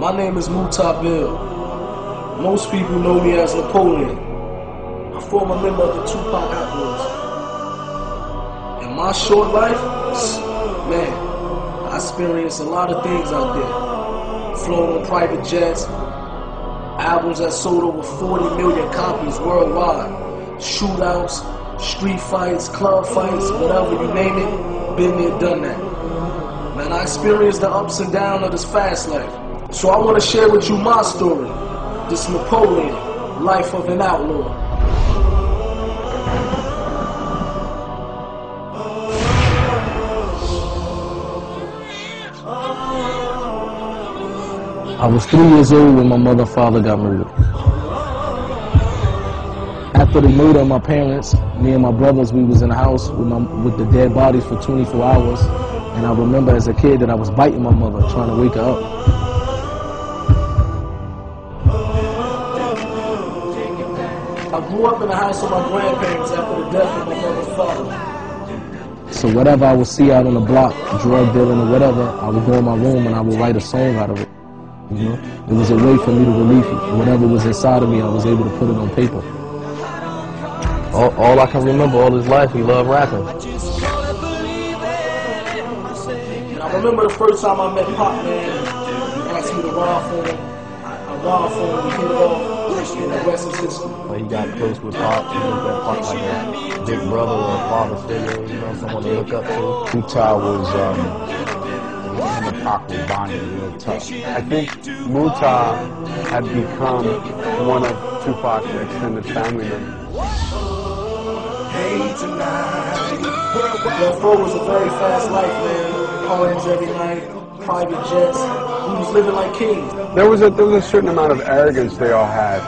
My name is Bill. Most people know me as Napoleon. I form a member of the Tupac Outlaws. In my short life, man, I experienced a lot of things out there. Flown on private jets, albums that sold over 40 million copies worldwide, shootouts, street fights, club fights, whatever you name it, been there, done that. Man, I experienced the ups and downs of this fast life. So I want to share with you my story. This Napoleon, life of an outlaw. I was 3 years old when my mother and father got murdered. After the murder of my parents, me and my brothers, we was in the house with the dead bodies for 24 hours. And I remember as a kid that I was biting my mother, trying to wake her up. I grew up in the house of my grandparents after the death of my mother's father. So whatever I would see out on the block, drug dealing or whatever, I would go in my room and I would write a song out of it. You know, it was a way for me to relieve it. Whatever was inside of me, I was able to put it on paper. All I can remember all his life, he loved rapping. And I remember the first time I met Pop, man, he asked me to ride for him. I ride for him, we hit it off, and the rest is history. He got close with Pop, he looked at Pop like a big brother or a father figure, you know, someone to look up to. Utah was, and the Pac was bonding real tough. I think Muta had become one of Tupac's extended family members. Hey tonight. Bro was a very fast life, man. Parties every night, private jets. We was living like kings. There was a certain amount of arrogance they all had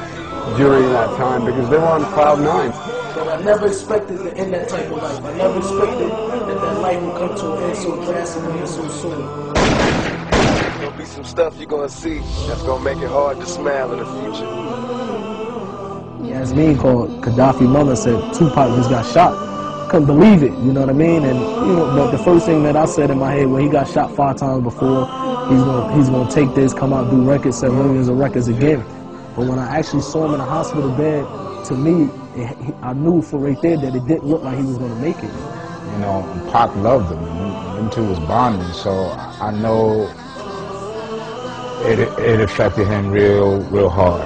during that time because they were on cloud nine. But I never expected to end that type of life. I never expected that life would come to an end so drastically and so soon. There'll be some stuff you're gonna see that's gonna make it hard to smile in the future. Yasmin called Gaddafi's mother, said Tupac just got shot. Couldn't believe it, you know what I mean? And you know, but the first thing that I said in my head, when he got shot 5 times before, he's gonna take this, come out, do records, sell millions of records again. But when I actually saw him in a hospital bed, to me, I knew for right there that it didn't look like he was gonna make it. You know, Pac loved him. Them two was bonding, so I know it affected him real hard.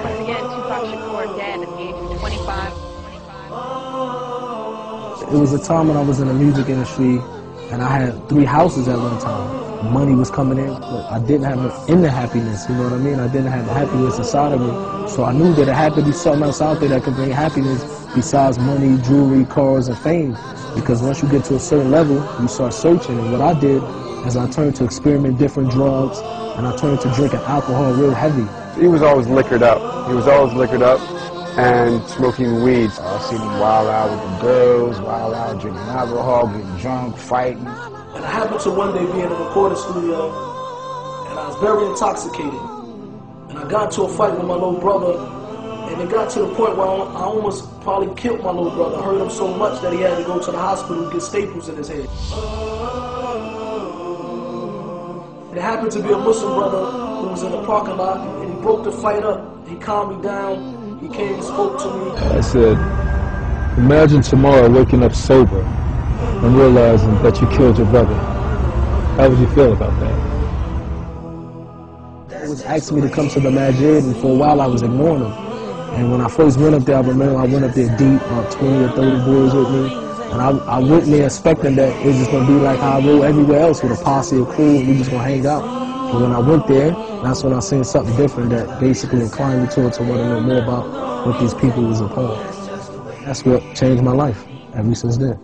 It was a time when I was in the music industry and I had 3 houses at one time. Money was coming in, but I didn't have inner happiness, you know what I mean? I didn't have happiness inside of me. So I knew that it had to be something else out there that could bring happiness besides money, jewelry, cars, and fame. Because once you get to a certain level, you start searching. And what I did is I turned to experiment different drugs and I turned to drinking alcohol real heavy. He was always liquored up. He was always liquored up and smoking weed. I seen him wild out with the girls, wild out drinking alcohol, getting drunk, fighting. And I happened to one day be in a recording studio, and I was very intoxicated. And I got into a fight with my little brother, and it got to the point where I almost probably killed my little brother. I hurt him so much that he had to go to the hospital and get staples in his head. It happened to be a Muslim brother who was in the parking lot, and he broke the fight up. He calmed me down. He came and spoke to me. I said, imagine tomorrow waking up sober and realizing that you killed your brother. How would you feel about that? It was asking me to come to the masjid, and for a while I was ignoring him. And when I first went up there, I remember I went up there deep, about 20 or 30 boys with me. And I went there expecting that it was just going to be like how I rode everywhere else with a posse of crew, and we just going to hang out. But when I went there, that's when I seen something different that basically inclined me to want to know more about what these people was upon. That's what changed my life ever since then.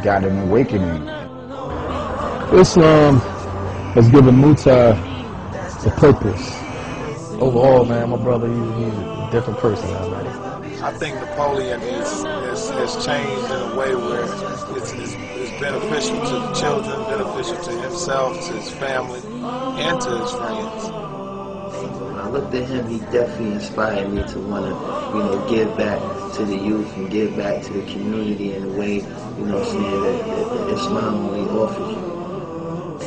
got an awakening. Islam has given Muta a purpose. Overall, man, my brother, he's a different person now, man. I think Napoleon has changed in a way where it's beneficial to the children, beneficial to himself, to his family, and to his friends. When I looked at him, he definitely inspired me to want to, give back to the youth and give back to the community in a way, that Islam only offers you.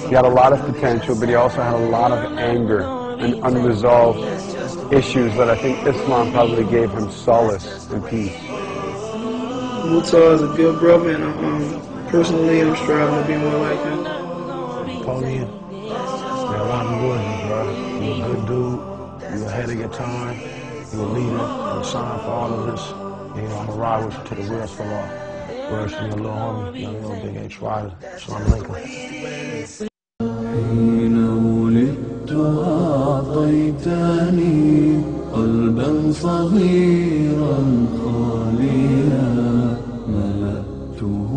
He had a lot of potential, but he also had a lot of anger and unresolved issues that I think Islam probably gave him solace and peace. Muta is a good brother, and personally, I'm striving to be more like him. Napoleon, man, a lot of words, bro. You're a good dude. You're ahead of your time. You're a leader. You're a sign for all of us. I'm going to ride with you to the wheels fall off. Words from your little homie, little big H Rider. Islam Lincoln. حين ولدت أعطيتني قلبا صغيرا خاليا ملأته